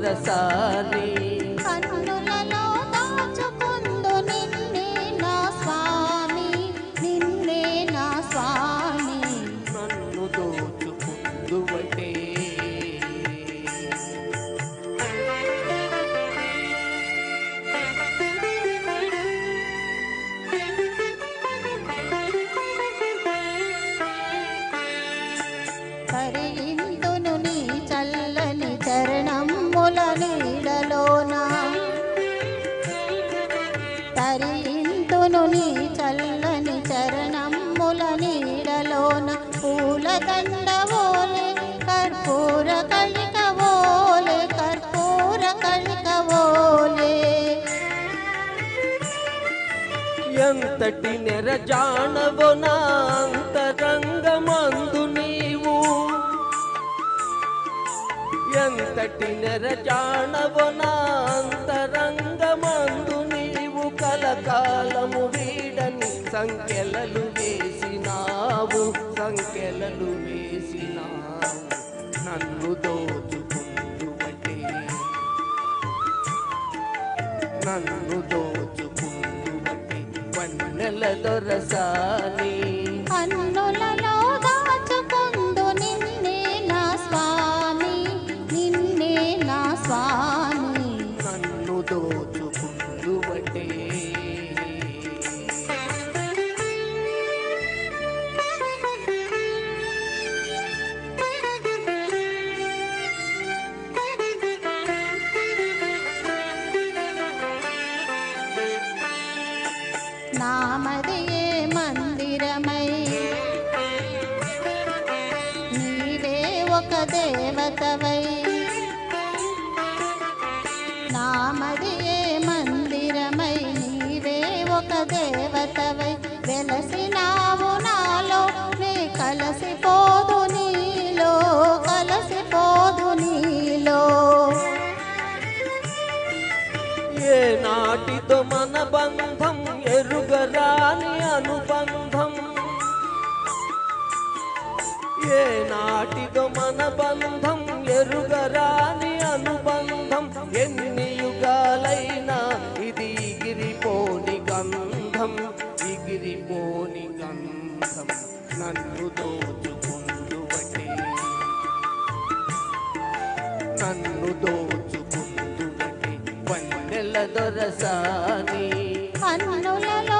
దొరసాని కన్నులలో దాచుకుందు నిన్నే నా స్వామి, నిన్నే నా స్వామి. నన్ను దోచుకుందువటే తరిందును నీ చల్లని చరణముల నీడలోన, తరిందును నీ చల్లని చరణముల నీడలోన. పూలదండవోలే కర్పూర కళికవోలే, కర్పూర కళికవోలే. ఎంతటి నెరజానవో నా అంతరంగమందు నీవు, ఎంతటి నెరజానవో నా అంతరంగమందు నీవు. కలకాలము వీడని సంఖ్యలలు వేసినావు, సంఖ్యలలు వేసినావు. నన్ను దోచుకుందువటే, నన్ను దోచుకుందువటే వన్నెల దొరసాని. కన్నులలో దాచుకుందు నిన్నే నా స్వామి, నిన్నే నా స్వామి. నన్ను దోచుకుందువటే నామదియే మందిరమై నీవే ఒక దేవతవై, నామదియే మందిరమై నీవే ఒక దేవతవై. వెలసినావు నాలో నే కలసిపోదు నీలో, కలసిపోదు నీలో. ఏ నాటితో మన బంధం ఎరుగరాని అనుబంధం, ఏ నాటితో మన బంధం ఎరుగరాని అనుబంధం. ఎన్ని యుగాలైనా ఇది ఎగిరిపోని గంధం, ఎగిరిపోని గంధం. నన్ను దోచుకుందువటే, నన్ను దోచుకుందువటే వన్నెల దొరసాని. కన్నులలో